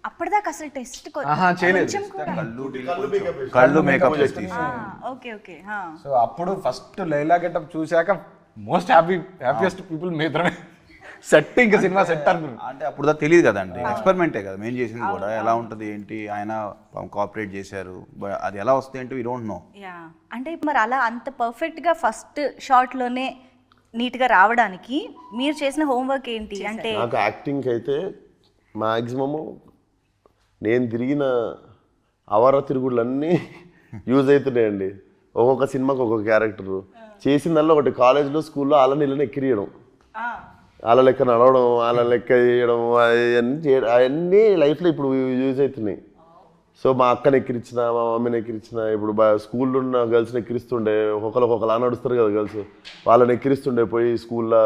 అప్పటిదాకా అసలు టెస్ట్ చేయలేదు. కళ్ళు మేకప్ ఓకే ఓకే. సో అప్పుడు ఫస్ట్ లైలా గెటప్ చూసాక మోస్ట్ హ్యాపీయెస్ట్ పీపుల్ మిత్రమే సెట్ ఇంకా సినిమా సెట్ అనుకున్నాను. అంటే అప్పుడు దాకా తెలియదు కదండి, ఎక్స్పెరిమెంటే కదా మేము చేసింది కూడా, ఎలా ఉంటుంది ఏంటి, ఆయన కోఆపరేట్ చేశారు, అది ఎలా వస్తుంది ఏంటి వీ డోంట్ నో. యా అంటే మరి అలా అంత పర్ఫెక్ట్గా ఫస్ట్ షాట్లోనే నీట్గా రావడానికి మీరు చేసిన హోంవర్క్ ఏంటి అంటే? నాకు యాక్టింగ్ అయితే మ్యాక్సిమము నేను తిరిగిన అవర తిరుగుళ్ళన్నీ యూజ్ అవుతున్నాయండి. ఒక్కొక్క సినిమాకి ఒక్కొక్క క్యారెక్టరు చేసిందల్లా ఒకటి కాలేజ్లో స్కూల్లో అలా నీళ్ళని ఎక్కిరియడం, వాళ్ళ లెక్క నడవడం, వాళ్ళ లెక్క చేయడం, అవన్నీ లైఫ్లో ఇప్పుడు యూజ్ అవుతున్నాయి. సో మా అక్కని ఎక్కిరించిన, మా మమ్మీని ఎక్కిరించిన, ఇప్పుడు స్కూల్లో ఉన్న గర్ల్స్ని ఎక్కిరిస్తుండే, ఒక్కొక్కలా నడుస్తారు కదా గర్ల్స్, వాళ్ళని ఎక్కిరిస్తుండే పోయి స్కూల్లో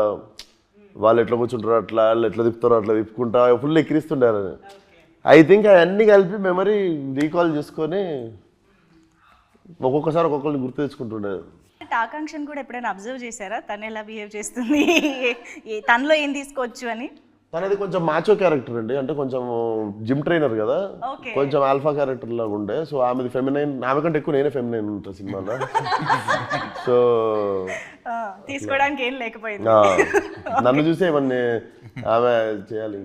వాళ్ళు ఎట్లా కూర్చుంటారో అట్లా, వాళ్ళు ఎట్లా తిప్పుతారో అట్లా తిప్పుకుంటా ఫుల్ ఎక్కిరిస్తుండే. ఐ థింక్ అవన్నీ కలిపి మెమరీ రీకాల్ చేసుకొని ఒక్కొక్కసారి ఒక్కొక్కరిని గుర్తు తెచ్చుకుంటుండే. ఆకాంక్షను కూడా ఎప్పుడైనా అబ్జర్వ్ చేశారా తను ఎలా బిహేవ్ చేస్తుంది, తనలో ఏం తీసుకోవచ్చు అని? తనది కొంచెం మాచో క్యారెక్టర్ అండి, అంటే కొంచెం జిమ్ ట్రైనర్ కదా, కొంచెం ఆల్ఫా క్యారెక్టర్ లాగా ఉండే. సో ఆమెది ఫెమినైన్, ఆమె కంటే ఎక్కువ నేనే ఫెమినైన్ ఉంటాను సినిమాలో. సో తీసుకోవడానికి ఏం లేకపోయింది, నన్ను చూసి ఏమన్నా ఆమె చేయాలి.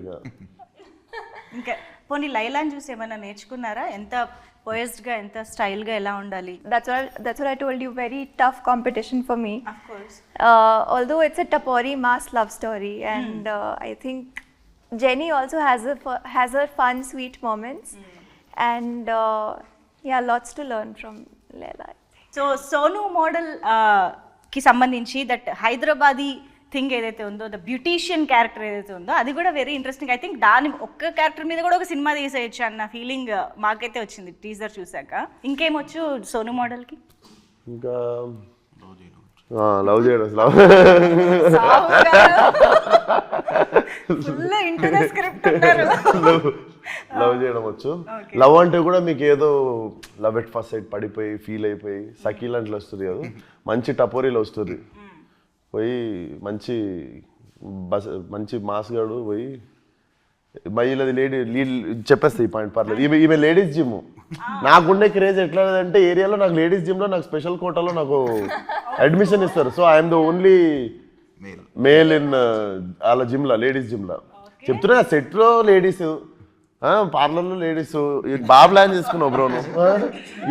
ఇంకా పోనీ లైలాని చూసి ఏమైనా నేర్చుకున్నారా? ఎంత పోయస్డ్గా, ఎంత స్టైల్గా ఎలా ఉండాలి? That's what I told you, very tough competition for me. Of course. Although it's a Tapori mass love story, and I think Jenny also has her fun, sweet moments, and yeah, lots to learn from Laila. So Sonu model కి సంబంధించి దట్ హైదరాబాదీ థింగ్ ఏదైతే ఉందో, ద బ్యూటీషియన్ క్యారెక్టర్ ఏదైతే ఉందో, అది కూడా వెరీ ఇంట్రెస్టింగ్. ఐ థింక్ దాని ఒక్క క్యారెక్టర్ మీద కూడా ఒక సినిమా తీసేయచ్చు అన్న ఫీలింగ్ మాకైతే వచ్చింది టీజర్ చూసాక. ఇంకేమొచ్చు సోను మోడల్కి? ఇంకా లవ్ చేయడం, లవ్ చేయడం వచ్చు. లవ్ అంటే కూడా మీకు ఏదో లవ్ ఎట్ ఫస్ట్ సైడ్ పడిపోయి ఫీల్ అయిపోయి సకీల్ అంటే వస్తుంది కదా, మంచి టపోరీలో వస్తుంది. పోయి మంచి మాస్గాడు పోయి మహిళది లీడ్ చెప్పేస్తాయి ఈ పాయింట్, పర్లేదు. ఈమె లేడీస్ జిమ్. నాకుండే క్రేజ్ ఎట్లా అంటే ఏరియాలో నాకు లేడీస్ జిమ్లో నాకు స్పెషల్ కోటాలో నాకు అడ్మిషన్ ఇస్తారు. So I'm the only male in వాళ్ళ జిమ్లో, లేడీస్ జిమ్లో. చెప్తున్నా సెట్లో లేడీస్, పార్లర్లో లేడీస్. బాగా ప్లాన్ చేసుకున్నావు బ్రో నువ్వు.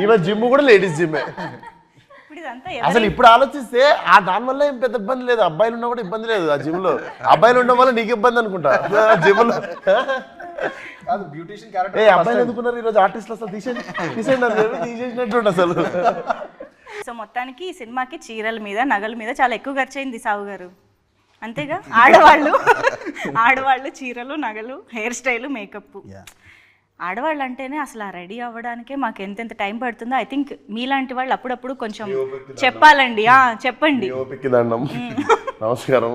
ఈమె జిమ్ కూడా లేడీస్ జిమ్మే. అసలు ఇప్పుడు ఆలోచిస్తే ఆ దానివల్ల ఏం పెద్ద ఇబ్బంది లేదు, అబ్బాయిలు ఉన్నా కూడా ఇబ్బంది లేదు ఆ జిమ్ లో. అబ్బాయిలు ఉండడం వల్ల నీకు ఇబ్బంది అనుకుంటా జిమ్ లో. ఏ అబ్బాయిలు ఎందుకున్నారు ఈరోజు ఆర్టిస్టులు, అసలు తీసేసినట్టు అసలు. సో మొత్తానికి ఈ సినిమాకి చీరల మీద, నగల మీద చాలా ఎక్కువ ఖర్చు అయింది సావు గారు, అంతేగా? ఆడవాళ్ళు చీరలు, నగలు, హెయిర్ స్టైల్, మేకప్. ఆడవాళ్ళు అంటేనే అసలు ఆ రెడీ అవ్వడానికే మాకు ఎంతెంత టైం పడుతుందో. ఐ థింక్ మీలాంటి వాళ్ళు అప్పుడప్పుడు కొంచెం చెప్పాలండి. చెప్పండి. దండం, నమస్కారం.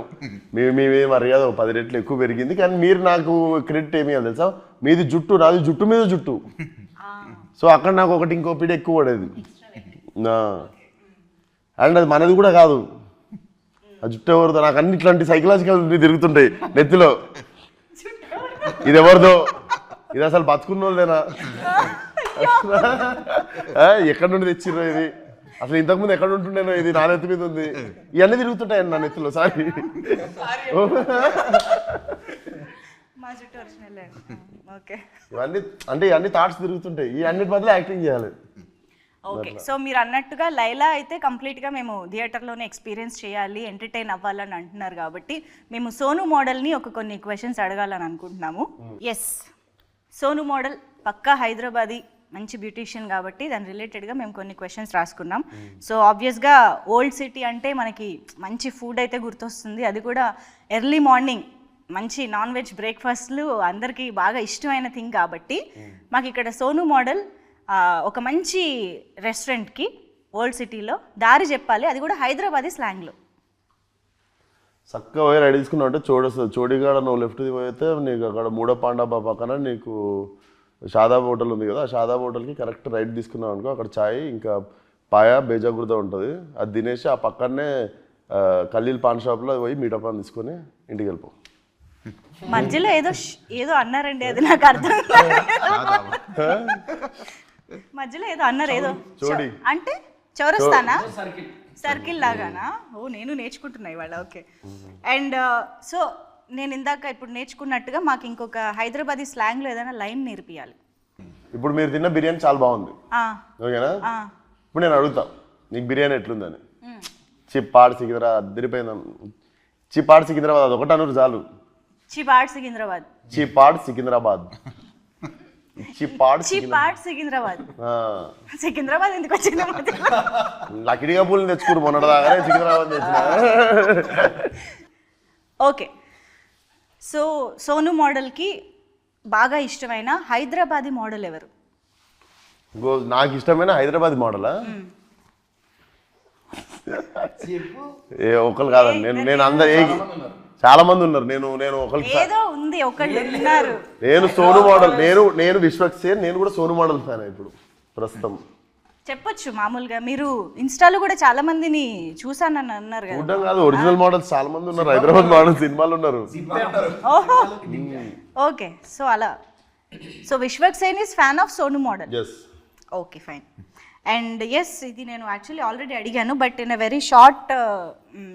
మీ మర్యాద 10 రెట్లు ఎక్కువ పెరిగింది, కానీ మీరు నాకు క్రెడిట్ ఏమి అని తెలుసా? మీది జుట్టు, నాది జుట్టు మీద జుట్టు. సో అక్కడ నాకు ఒకటి ఇంకో పీడ ఎక్కువ పడేది. అండ్ అది మనది కూడా కాదు, ఆ జుట్టు ఎవరిదో. నాకు అన్ని ఇట్లాంటి సైకలాజికల్ తిరుగుతుంటాయి నెత్తిలో. ఇది ఎవరిదో, ఇది అసలు బతుకున్న వాళ్ళేనా, ఎక్కడి నుండి తెచ్చిర్రో ఇది, అసలు ఇంతకుముందు ఎక్కడ ఉంటుండేనో, ఇది నా నెత్తి మీద ఉంది. ఇవన్నీ తిరుగుతుంటాయండి నా నెత్తిలో. సారీ. ఇవన్నీ అంటే ఇవన్నీ థాట్స్ తిరుగుతుంటాయి. ఈ అన్నిటి బదులు యాక్టింగ్ చేయాలి. ఓకే, సో మీరు అన్నట్టుగా లైలా అయితే కంప్లీట్గా మేము థియేటర్లోనే ఎక్స్పీరియన్స్ చేయాలి, ఎంటర్టైన్ అవ్వాలని అంటున్నారు కాబట్టి మేము సోను మోడల్ని కొన్ని క్వశ్చన్స్ అడగాలని అనుకుంటున్నాము. ఎస్, సోను మోడల్ పక్కా హైదరాబాదీ, మంచి బ్యూటీషియన్ కాబట్టి దాని రిలేటెడ్గా మేము కొన్ని క్వశ్చన్స్ రాసుకున్నాం. సో ఆబ్వియస్గా ఓల్డ్ సిటీ అంటే మనకి మంచి ఫుడ్ అయితే గుర్తొస్తుంది, అది కూడా ఎర్లీ మార్నింగ్ మంచి నాన్ వెజ్ బ్రేక్ఫాస్ట్లు అందరికీ బాగా ఇష్టమైన థింగ్ కాబట్టి మాకు ఇక్కడ సోను మోడల్ ఒక మంచి రెస్టారెంట్కి ఓల్డ్ సిటీలో దారి చెప్పాలి, అది కూడా హైదరాబాదీ స్లాంగ్లో. చక్కగా పోయి రెడీ తీసుకున్నావు అంటే చోడిగాడ నువ్వు లెఫ్ట్ పోయితే నీకు అక్కడ మూడో పాండాబా పక్కన నీకు షాదాబ్ హోటల్ ఉంది కదా, ఆ షాదాబ్ హోటల్కి కరెక్ట్ రైట్ తీసుకున్నావు అనుకో, అక్కడ చాయ్ ఇంకా పాయా బేజాగుర్ద ఉంటుంది. అది తినేసి ఆ పక్కనే కల్లీల్ పాన్ షాప్లో పోయి మీటో పాన్ తీసుకొని ఇంటికి వెళ్ళిపో. మధ్యలో ఏదో అన్నారండి, అది నాకు అర్థం కాదు. మధ్యలో ఏదో అన్నారు, ఏదో చోడి అంటే చౌరస్తానా? సర్కిల్ లాగానా? ఓ నేను నేర్చుకుంటున్నా ఇవాళ. ఓకే. అండ్ సో నేను ఇందాక ఇప్పుడు నేర్చుకున్నట్టుగా మాకు ఇంకొక హైదరాబాదీ స్లాంగ్లో ఏదైనా లైన్ నేర్పియాలి. ఇప్పుడు మీరు తిన్న బిర్యానీ చాలా బాగుంది, ఓకేనా? ఇప్పుడు నేను అడుగుతా నీకు బిర్యానీ ఎట్లుందని. చిప్పాడు సికింద్రాబాద్ అద్దరిపోయిందా? చిప్పాడు సికింద్రాబాద్ అది ఒకటి అనరు చాలు. చిపాడ్ సికింద్రాబాద్. చిప్పాడు సికింద్రాబాద్. చిప్పాడు చిపాడ్ సికింద్రాబాద్. సికింద్రాబాద్ ఎందుకు వచ్చింది? లకిడిగా పూలు తెచ్చుకోరు మొన్నటిదాకానే సికింద్రాబాద్ తెచ్చిన. ఓకే. సో సోను మోడల్కి బాగా ఇష్టమైన హైదరాబాదీ మోడల్ ఎవరు? నాకు ఇష్టమైన హైదరాబాద్ మోడలా? ఏ ఒకళ్ళు కాదండి, నేను అందరు చాలా మంది ఉన్నారు. నేను ఒకరికి ఏదో ఉంది, ఒకళ్ళు ఉన్నారు. నేను సోను మోడల్, నేను విశ్వక్సేన్, నేను కూడా సోను మోడల్ ఫ్యాన్ ఇప్పుడు ప్రస్తుతం. చెప్పొచ్చు మామూలుగా. మీరు ఇన్స్టాలో కూడా చాలా మందిని చూసానని అన్నారు కదా. చూడడం కాదు, ఒరిజినల్ మోడల్స్ చాలా మంది ఉన్నారు. హైదరాబాద్ మోడల్ సినిమాలు ఉన్నారు. ఓహో, ఓకే. సో అలా. So Vishwaksen is fan of Sonu model. Okay, fine. And yes, ఇది నేను యాక్చువల్లీ ఆల్రెడీ అడిగాను, but in a very short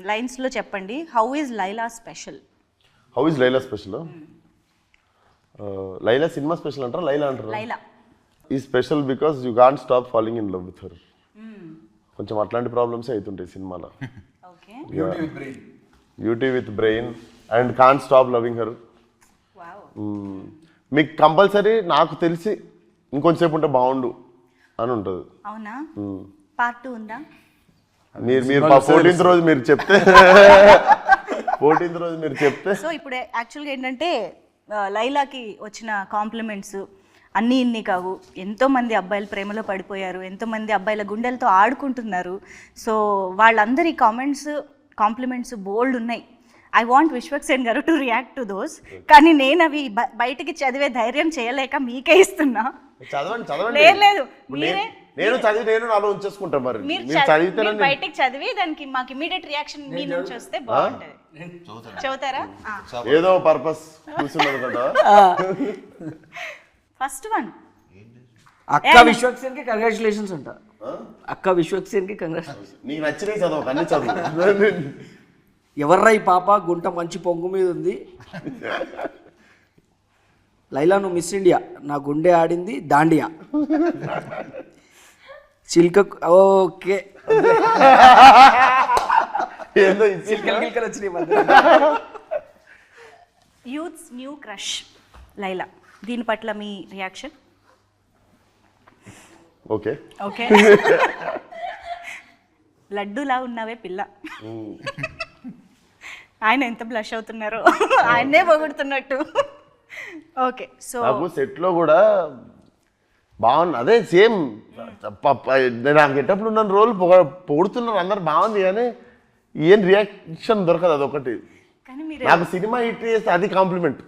లైన్స్లో చెప్పండి. How is Laila special? How is Laila special? Laila సినిమా స్పెషల్ అంటారా, లైలా అంటారా? Laila is special because you can't stop falling in love with her. కొంచెం అట్లాంటి ప్రాబ్లమ్స్ అవుతుంటాయి సినిమాలో. Okay. Beauty with brain and can't stop loving her. Wow. మీకు కంపల్సరీ నాకు తెలిసి ఇంకొంచెంసేపు ఉంటే బాగుండు అని ఉంటుంది. అవునా? పార్ట్ 2 ఉందా? మీరు 14th రోజు మీరు చెప్తే 14th రోజు మీరు చెప్తే. సో ఇప్పుడు యాక్చువల్గా ఏంటంటే లైలాకి వచ్చిన కాంప్లిమెంట్స్ అన్నీ ఇన్ని కావు. ఎంతోమంది అబ్బాయిలు ప్రేమలో పడిపోయారు, ఎంతోమంది అబ్బాయిల గుండెలతో ఆడుకుంటున్నారు. సో వాళ్ళందరి కాంప్లిమెంట్స్ బోల్డ్ ఉన్నాయి. ఐ వాంట్ విశ్వక్సేన్ గారు టు రియాక్ట్ టు దోస్. కానీ నేను అవి బయటికి చదివే ధైర్యం చేయలేక మీకే ఇస్తున్నా. చదవండి. లేదు, నేను చదివి నేను నాలో ఉంచేసుకుంటా. మరి మీరు చదివితే బయటికి చదివి దానికి మాకు ఇమీడియట్ రియాక్షన్ మీ నుంచి వస్తే బాగుంటది. చదువుతారా? ఏదో పర్పస్ కూర్చున్నది కదా. ఫస్ట్ వన్, అక్క విశ్వక్సేన్ కి కంగ్రాచులేషన్స్ అంట. అక్క విశ్వక్సేన్ కి కంగ్రాచులేషన్స్. నీకు నచ్చినవి చదవ, అన్ని చదువు. ఎవర్రా ఈ పాప గుంట మంచి పొంగు మీద ఉంది. లైలా నువ్వు మిస్ ఇండియా, నా గుండె ఆడింది దాండియా. చిల్క ఓకే. చిల్కలు వచ్చినాయి. యూత్స్ న్యూ క్రష్ లైలా, దీని పట్ల మీ రియాక్షన్? ఓకే. ఓకే. లడ్డూలా ఉన్నావే పిల్ల. ఆయన ఎంత బ్లష్ అవుతున్నారో, ఆయన్నే పొగుడుతున్నట్టు. ఓకే. సో నాకు సెట్లో కూడా బాగుంది. అదే సేమ్ నాకు గెటప్లు ఉన్న రోల్ పొగుడుతున్నారు అందరు, బాగుంది. కానీ ఏం రియాక్షన్ దొరకదు, అదొకటి. కానీ మీరు నాకు సినిమా హిట్ చేస్తే అది కాంప్లిమెంట్,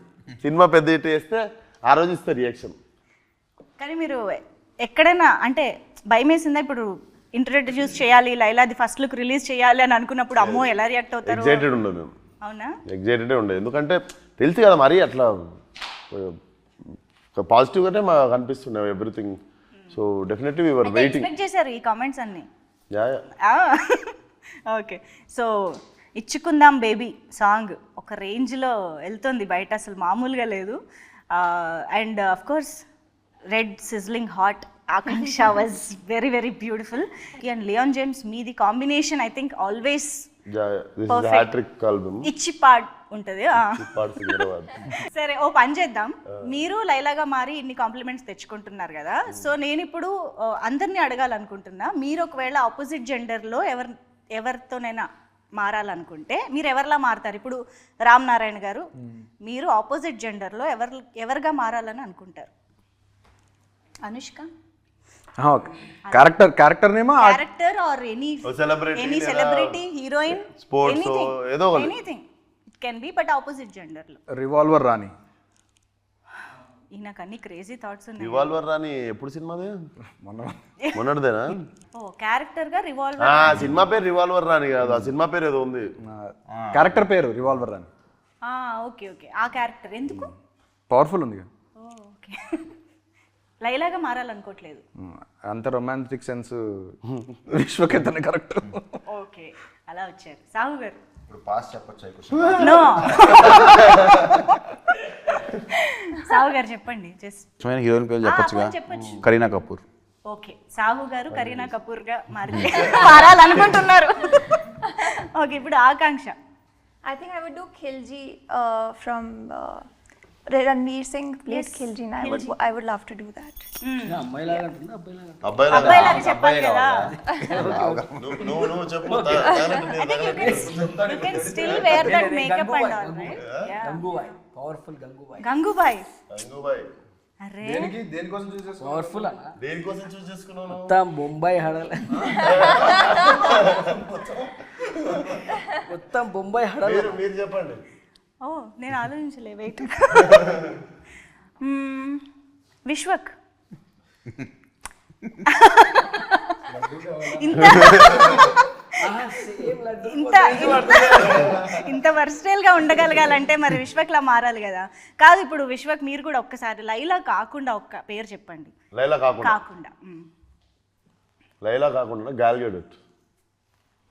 సినిమా పెద్ద హిట్ చేస్తే ఆ రోజు ఇస్తే రియాక్షన్. కానీ మీరు ఎక్కడైనా అంటే భయం వేసిందా? ఇప్పుడు ఇంట్రడ్యూస్ చేయాలి లైలాది ఫస్ట్ లుక్ రిలీజ్ చేయాలి అని అనుకున్నప్పుడు అమ్మో ఎలా రియాక్ట్ అవుతారు? ఎగ్జైటెడ్ ఉండదు మేము. అవునా? ఎగ్జైటెడే ఉండదు, ఎందుకంటే తెలుసు కదా మరీ అట్లా పాజిటివ్గానే మాకు అనిపిస్తున్నాయి everything. So definitely we were waiting. Expect చేశారు ఈ కామెంట్స్ అన్ని. ఓకే. సో ఇచ్చుకుందాం బేబీ సాంగ్ ఒక రేంజ్లో వెళ్తుంది బయట, అసలు మామూలుగా లేదు. And of course red sizzling hot Akanksha was very very beautiful. And Leon James మీది కాంబినేషన్ ఐ థింక్ ఆల్వేస్ ఇచ్చిపాడ్ ఉంటుంది. సరే, ఓ పని చేద్దాం. మీరు లైలాగా మారి ఇన్ని కాంప్లిమెంట్స్ తెచ్చుకుంటున్నారు కదా, సో నేను ఇప్పుడు అందరినీ అడగాలనుకుంటున్నా, మీరు ఒకవేళ ఆపోజిట్ జెండర్లో ఎవరితోనైనా మారాలనుకుంటే మీరు ఎవరిలా మారుతారు? ఇప్పుడు రామ్ నారాయణ గారు, మీరు ఆపోజిట్ జెండర్లో ఎవరిగా మారాలని అనుకుంటారు? అనుష్క క్యారెక్టర్ నేమో character or any celebrity, heroine, anything it can be, but opposite gender లో. రివాల్వర్ రాణి. నాకు అన్ని క్రేజీ థాట్స్ ఉన్నాయి. రివాల్వర్ రాణి ఎప్పుడు సినిమాదే? మొన్నటిదేనా? ఓ క్యారెక్టర్ గా రివాల్వర్. సినిమా పేరు రివాల్వర్ రాణి కాదు, ఆ సినిమా పేరు ఏదో ఉంది. క్యారెక్టర్ పేరు రివాల్వర్ రాణి. Okay okay. ఆ క్యారెక్టర్ ఎందుకు? పవర్ఫుల్ ఉంది. ఓకే. లైలాగా మారాలనుకోవట్లేదు. అంత రొమాంటిక్ సెన్స్ విశ్వకేతనే కరెక్ట్. ఓకే, అలా వచ్చారు. సాహు గారు ఇప్పుడు పాస్ చెప్పొచ్చు. నో, సాహు గారు చెప్పండి. జస్ట్ హీరోయిన్ పేరు చెప్పొచ్చుగా, చెప్పొచ్చు. కరీనా కపూర్. ఓకే, సాహు గారు కరీనా కపూర్ గా మారాలనుకుంటున్నారు. ఓకే, ఇప్పుడు ఆకాంక్ష. I think I would do Khilji from Ranveer Singh played Khilji, and I would love to do that. అమ్మాయిలాగా అంటుందా అబ్బాయిలాగా? అబ్బాయిలాగా చెప్పాలి కదా. నువ్వు చెప్పు. You can still wear that makeup and all, right? Yeah. Gangubai, powerful Gangubai. Gangubai. Gangubai. అరే దేనికోసం చూస్ చేసుకో. పవర్ఫుల్ అన్న. దేనికోసం చూస్ చేసుకున్నావు? మొత్తం బొంబాయి హడల్. మొత్తం బొంబాయి హడల్. మీరు చెప్పండి. ఓ, నేను ఆలోచించలే. వెయిట్. విశ్వక్. ఇంత ఇంత ఇంత వర్స్టైల్ గా ఉండగలగాలంటే మరి విశ్వక్లా మారాలి కదా. కాదు, ఇప్పుడు విశ్వక్ మీరు కూడా ఒక్కసారి లైలా కాకుండా ఒక్క పేరు చెప్పండి. లైలా కాకుండా గాల్ గెడట్,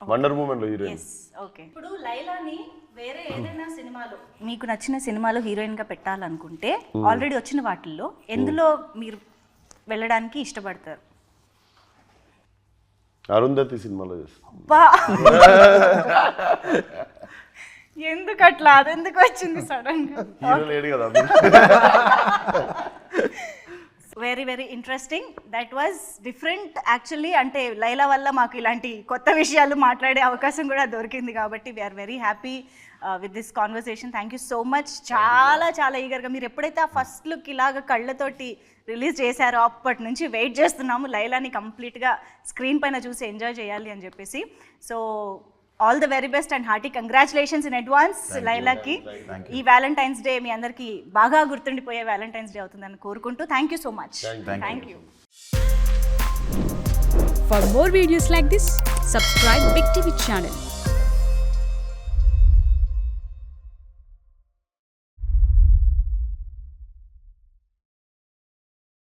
వండర్ ఉమెన్ లో హీరోయిన్. ఓకే, ఇప్పుడు లైలాని వేరే ఏదైనా సినిమాలో మీకు నచ్చిన సినిమాలో హీరోయిన్ గా పెట్టాలనుకుంటే ఆల్రెడీ వచ్చిన వాటిల్లో ఎందులో మీరు వెళ్ళడానికి ఇష్టపడతారు? అరుంధతి సినిమాలో చేస్తాను. ఎందుకు అట్లా, అదెందుకు వచ్చింది సడన్ గా? హీరో లేడు కదా. Very very interesting. That was different actually. అంటే లైలా వల్ల మాకు ఇలాంటి కొత్త విషయాలు మాట్లాడే అవకాశం కూడా దొరికింది కాబట్టి we are very happy with this conversation. Thank you so much. చాలా చాలా ఈగర్గా మీరు ఎప్పుడైతే ఆ ఫస్ట్ లుక్ ఇలాగ కళ్ళతోటి రిలీజ్ చేశారో అప్పటి నుంచి వెయిట్ చేస్తున్నాము లైలాని కంప్లీట్గా స్క్రీన్ పైన చూసి ఎంజాయ్ చేయాలి అని చెప్పేసి. So all the very best and hearty congratulations in advance లైలాకి. ఈ వ్యాలంటైన్స్ డే మీ అందరికీ బాగా గుర్తుండిపోయే వ్యాలంటైన్స్ డే అవుతుందని కోరుకుంటూ thank you so much. Thank you. For more videos like this, subscribe Big TV channel.